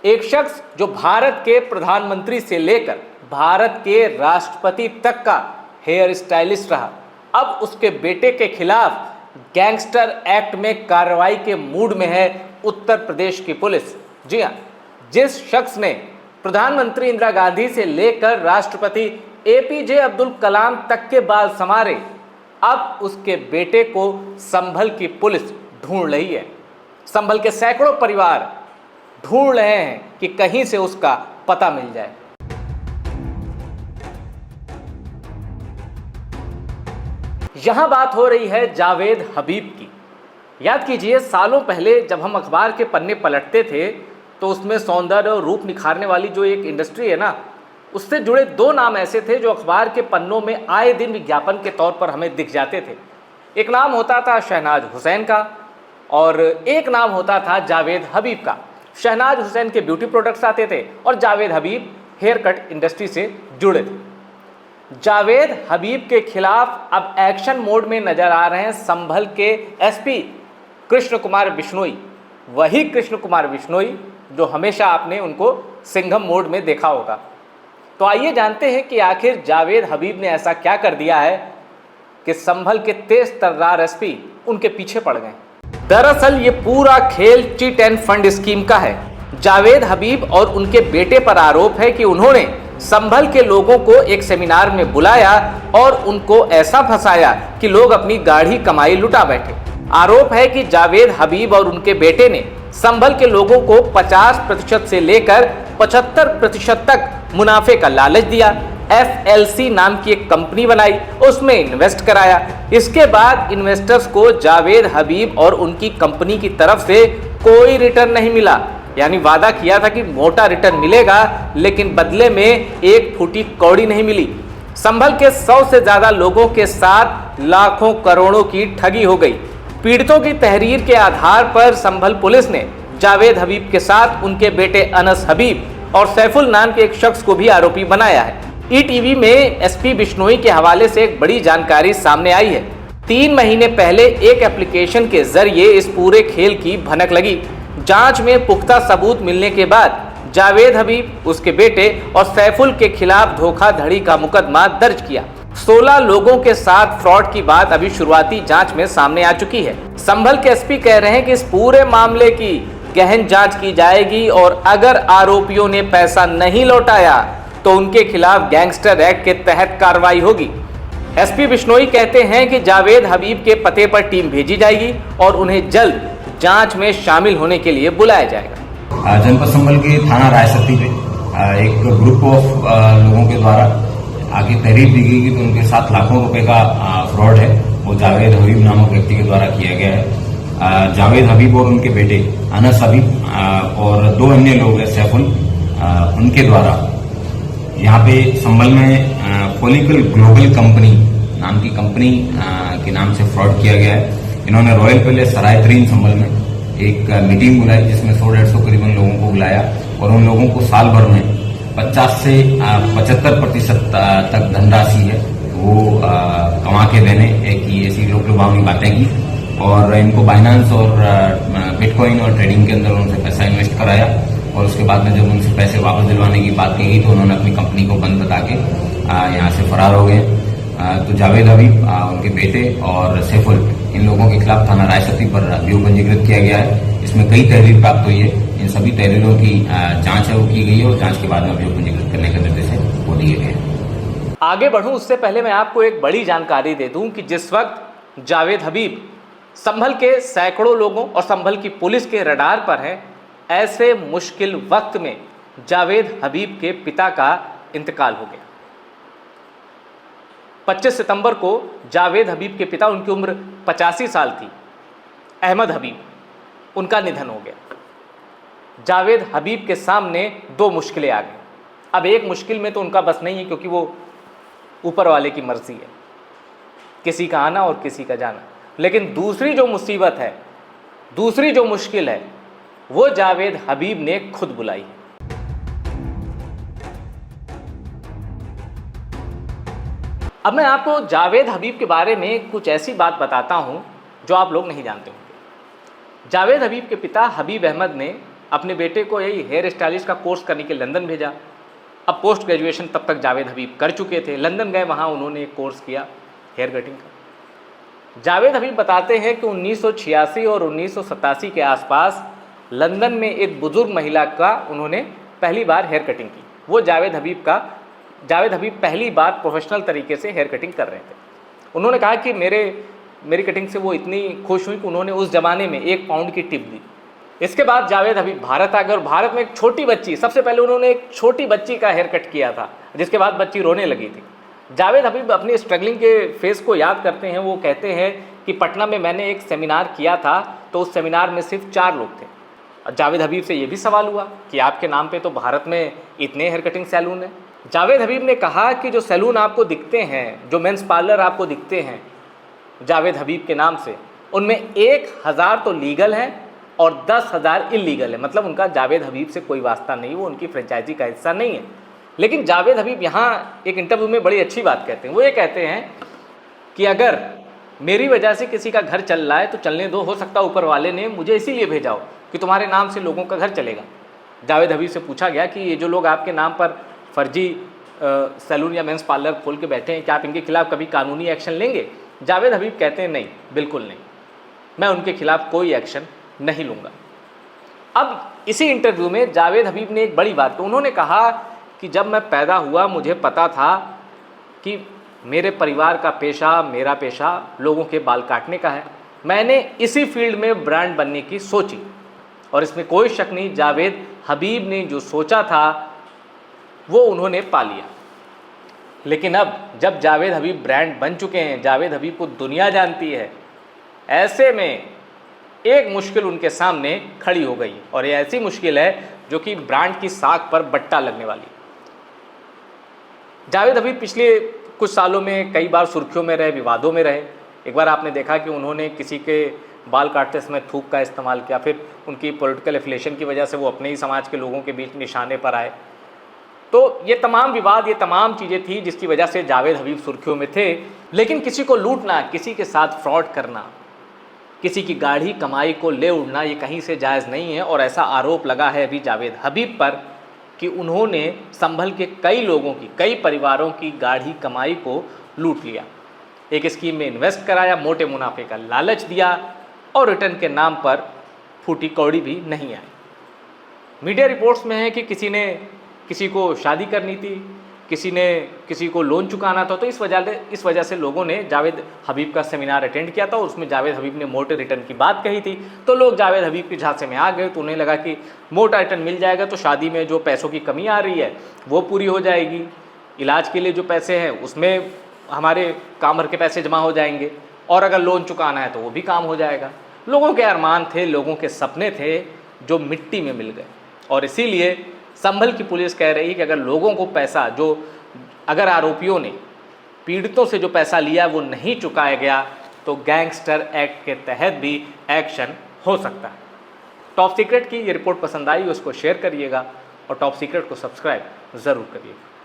एक शख्स जो भारत के प्रधानमंत्री से लेकर भारत के राष्ट्रपति तक का हेयर स्टाइलिस्ट रहा, अब उसके बेटे के खिलाफ गैंगस्टर एक्ट में कार्रवाई के मूड में है उत्तर प्रदेश की पुलिस। जी हां, जिस शख्स ने प्रधानमंत्री इंदिरा गांधी से लेकर राष्ट्रपति एपीजे अब्दुल कलाम तक के बाल संवारे, अब उसके बेटे को संभल की पुलिस ढूंढ रही है। संभल के सैकड़ों परिवार ढूंढ रहे हैं कि कहीं से उसका पता मिल जाए। यहां बात हो रही है जावेद हबीब की। याद कीजिए, सालों पहले जब हम अखबार के पन्ने पलटते थे तो उसमें सौंदर्य और रूप निखारने वाली जो एक इंडस्ट्री है ना, उससे जुड़े दो नाम ऐसे थे जो अखबार के पन्नों में आए दिन विज्ञापन के तौर पर हमें दिख जाते थे। एक नाम होता था शहनाज हुसैन का और एक नाम होता था जावेद हबीब का। शहनाज हुसैन के ब्यूटी प्रोडक्ट्स आते थे और जावेद हबीब हेयर कट इंडस्ट्री से जुड़े थे। जावेद हबीब के खिलाफ अब एक्शन मोड में नजर आ रहे हैं संभल के एसपी कृष्ण कुमार बिश्नोई, वही कृष्ण कुमार बिश्नोई जो हमेशा आपने उनको सिंघम मोड में देखा होगा। तो आइए जानते हैं कि आखिर जावेद हबीब ने ऐसा क्या कर दिया है कि संभल के तेज तर्रार एसपी उनके पीछे पड़ गए। दरअसल ये पूरा खेल चिट एंड फंड स्कीम का है। जावेद हबीब और उनके बेटे पर आरोप है कि उन्होंने संभल के लोगों को एक सेमिनार में बुलाया और उनको ऐसा फंसाया कि लोग अपनी गाढ़ी कमाई लुटा बैठे। आरोप है कि जावेद हबीब और उनके बेटे ने संभल के लोगों को 50% से लेकर 75% तक मुनाफे का लालच दिया। FLC नाम की एक कंपनी बनाई, उसमें इन्वेस्ट कराया। इसके बाद इन्वेस्टर्स को जावेद हबीब और उनकी कंपनी की तरफ से कोई रिटर्न नहीं मिला। यानी वादा किया था कि मोटा रिटर्न मिलेगा, लेकिन बदले में एक फूटी कौड़ी नहीं मिली। संभल के 100 से ज्यादा लोगों के साथ लाखों करोड़ों की ठगी हो गई। पीड़ितों की तहरीर के आधार पर संभल पुलिस ने जावेद हबीब के साथ उनके बेटे अनस हबीब और सैफुल नाम के एक शख्स को भी आरोपी बनाया है। ईटीवी में एसपी बिश्नोई के हवाले से एक बड़ी जानकारी सामने आई है। 3 महीने पहले एक एप्लीकेशन के जरिए इस पूरे खेल की भनक लगी। जांच में पुख्ता सबूत मिलने के बाद जावेद हबीब, उसके बेटे और सैफुल के खिलाफ धोखाधड़ी का मुकदमा दर्ज किया। 16 लोगों के साथ फ्रॉड की बात अभी शुरुआती जांच में सामने आ चुकी है। संभल के एसपी कह रहे हैं कि इस पूरे मामले की गहन जांच की जाएगी और अगर आरोपियों ने पैसा नहीं लौटाया तो उनके खिलाफ गैंगस्टर एक्ट के तहत कार्रवाई होगी। एसपी बिश्नोई कहते हैं कि जावेद हबीब के पते पर टीम भेजी जाएगी और उन्हें जल्द जांच में शामिल होने के लिए बुलाया जाएगा। जनपद संभल के थाना रायसती पे एक ग्रुप ऑफ लोगों के द्वारा आगे तहरीर दी गई कि उनके साथ लाखों रुपए का फ्रॉड है, वो जावेद हबीब नामक व्यक्ति के द्वारा किया गया है। जावेद हबीब और उनके बेटे अनस हबीब और 2 अन्य लोग हैं सैफुल, उनके द्वारा यहाँ पे संभल में पॉलिकल ग्लोबल कंपनी नाम की कंपनी के नाम से फ्रॉड किया गया है। इन्होंने रॉयल पैलेस सराय तरीन संभल में एक मीटिंग बुलाई जिसमें 100-150 करीबन लोगों को बुलाया और उन लोगों को साल भर में 50 से 75% तक धनराशि है वो कमा के देने की ऐसी लोक लुभावनी बातें की और इनको बाइनेंस और बिटकॉइन और ट्रेडिंग के अंदर उनसे पैसा इन्वेस्ट कराया और उसके बाद में जब उनसे पैसे वापस दिलवाने की बात कही तो उन्होंने अपनी कंपनी को बंद बता के यहाँ से फरार हो गए। तो जावेद हबीब, उनके बेटे और सैफुल, इन लोगों के खिलाफ थाना रायसती पर अभियोग पंजीकृत किया गया है। इसमें कई तहरीर प्राप्त हुई है। इन सभी तहरीरों की जांच है वो की गई है और जांच के बाद में अभियोग पंजीकृत करने के निर्देश है वो दिए गए हैं। आगे बढ़ूं उससे पहले मैं आपको एक बड़ी जानकारी दे दूं कि जिस वक्त जावेद हबीब संभल के सैकड़ों लोगों और संभल की पुलिस के रडार पर हैं, ऐसे मुश्किल वक्त में जावेद हबीब के पिता का इंतकाल हो गया। 25 सितंबर को जावेद हबीब के पिता, उनकी उम्र 85 साल थी, अहमद हबीब, उनका निधन हो गया। जावेद हबीब के सामने 2 मुश्किलें आ गई। अब एक मुश्किल में तो उनका बस नहीं है क्योंकि वो ऊपर वाले की मर्जी है, किसी का आना और किसी का जाना। लेकिन दूसरी जो मुसीबत है, दूसरी जो मुश्किल है, वो जावेद हबीब ने खुद बुलाई। अब मैं आपको जावेद हबीब के बारे में कुछ ऐसी बात बताता हूं जो आप लोग नहीं जानते होंगे। जावेद हबीब के पिता हबीब अहमद ने अपने बेटे को यही हेयर स्टाइलिस्ट का कोर्स करने के लंदन भेजा। अब पोस्ट ग्रेजुएशन तब तक जावेद हबीब कर चुके थे, लंदन गए, वहाँ उन्होंने एक कोर्स किया हेयर कटिंग का। जावेद हबीब बताते हैं कि 1986 और 1987 के आसपास लंदन में एक बुज़ुर्ग महिला का उन्होंने पहली बार हेयर कटिंग की। वो जावेद हबीब पहली बार प्रोफेशनल तरीके से हेयर कटिंग कर रहे थे। उन्होंने कहा कि मेरी कटिंग से वो इतनी खुश हुई कि उन्होंने उस ज़माने में 1 पाउंड की टिप दी। इसके बाद जावेद हबीब भारत आ गए और भारत में एक छोटी बच्ची, सबसे पहले उन्होंने एक छोटी बच्ची का हेयर कट किया था, जिसके बाद बच्ची रोने लगी थी। जावेद हबीब अपनी स्ट्रगलिंग के फेस को याद करते हैं। वो कहते हैं कि पटना में मैंने एक सेमिनार किया था, तो उस सेमिनार में सिर्फ 4 लोग थे। जावेद हबीब से ये भी सवाल हुआ कि आपके नाम पे तो भारत में इतने हेयर कटिंग सैलून हैं। जावेद हबीब ने कहा कि जो सैलून आपको दिखते हैं, जो मेंस पार्लर आपको दिखते हैं जावेद हबीब के नाम से, उनमें 1000 तो लीगल हैं और 10,000 इलीगल है। मतलब उनका जावेद हबीब से कोई वास्ता नहीं, वो उनकी फ्रेंचाइजी का हिस्सा नहीं है। लेकिन जावेद हबीब यहाँ एक इंटरव्यू में बड़ी अच्छी बात कहते हैं। वो ये कहते हैं कि अगर मेरी वजह से किसी का घर चल रहा है तो चलने दो, हो सकता है ऊपर वाले ने मुझे इसीलिए भेजा हो कि तुम्हारे नाम से लोगों का घर चलेगा। जावेद हबीब से पूछा गया कि ये जो लोग आपके नाम पर फर्जी सैलून या मेंस पार्लर खोल के बैठे हैं, क्या आप इनके खिलाफ कभी कानूनी एक्शन लेंगे? जावेद हबीब कहते हैं नहीं, बिल्कुल नहीं, मैं उनके खिलाफ कोई एक्शन नहीं लूँगा। अब इसी इंटरव्यू में जावेद हबीब ने एक बड़ी बात, तो उन्होंने कहा कि जब मैं पैदा हुआ मुझे पता था कि मेरे परिवार का पेशा, मेरा पेशा लोगों के बाल काटने का है। मैंने इसी फील्ड में ब्रांड बनने की सोची और इसमें कोई शक नहीं, जावेद हबीब ने जो सोचा था वो उन्होंने पा लिया। लेकिन अब जब जावेद हबीब ब्रांड बन चुके हैं, जावेद हबीब को दुनिया जानती है, ऐसे में एक मुश्किल उनके सामने खड़ी हो गई और ये ऐसी मुश्किल है जो कि ब्रांड की साख पर बट्टा लगने वाली। जावेद हबीब पिछले कुछ सालों में कई बार सुर्खियों में रहे, विवादों में रहे। एक बार आपने देखा कि उन्होंने किसी के बाल काटते समय थूक का इस्तेमाल किया, फिर उनकी पॉलिटिकल एफिलिएशन की वजह से वो अपने ही समाज के लोगों के बीच निशाने पर आए। तो ये तमाम विवाद, ये तमाम चीज़ें थी जिसकी वजह से जावेद हबीब सुर्खियों में थे। लेकिन किसी को लूटना, किसी के साथ फ्रॉड करना, किसी की गाढ़ी कमाई को ले उड़ना, ये कहीं से जायज़ नहीं है। और ऐसा आरोप लगा है अभी जावेद हबीब पर कि उन्होंने संभल के कई लोगों की, कई परिवारों की गाढ़ी कमाई को लूट लिया, एक स्कीम में इन्वेस्ट कराया, मोटे मुनाफे का लालच दिया और रिटर्न के नाम पर फूटी कौड़ी भी नहीं आई। मीडिया रिपोर्ट्स में है कि किसी ने किसी को शादी करनी थी, किसी ने किसी को लोन चुकाना था, तो इस वजह से लोगों ने जावेद हबीब का सेमिनार अटेंड किया था और उसमें जावेद हबीब ने मोटे रिटर्न की बात कही थी। तो लोग जावेद हबीब के झांसे में आ गए, तो उन्हें लगा कि मोटा रिटर्न मिल जाएगा तो शादी में जो पैसों की कमी आ रही है वो पूरी हो जाएगी, इलाज के लिए जो पैसे हैं उसमें हमारे काम भर के पैसे जमा हो जाएंगे, और अगर लोन चुकाना है तो वो भी काम हो जाएगा। लोगों के अरमान थे, लोगों के सपने थे जो मिट्टी में मिल गए। और इसीलिए संभल की पुलिस कह रही है कि अगर लोगों को पैसा, अगर आरोपियों ने पीड़ितों से जो पैसा लिया वो नहीं चुकाया गया तो गैंगस्टर एक्ट के तहत भी एक्शन हो सकता है। टॉप सीक्रेट की ये रिपोर्ट पसंद आई, उसको शेयर करिएगा और टॉप सीक्रेट को सब्सक्राइब ज़रूर करिएगा।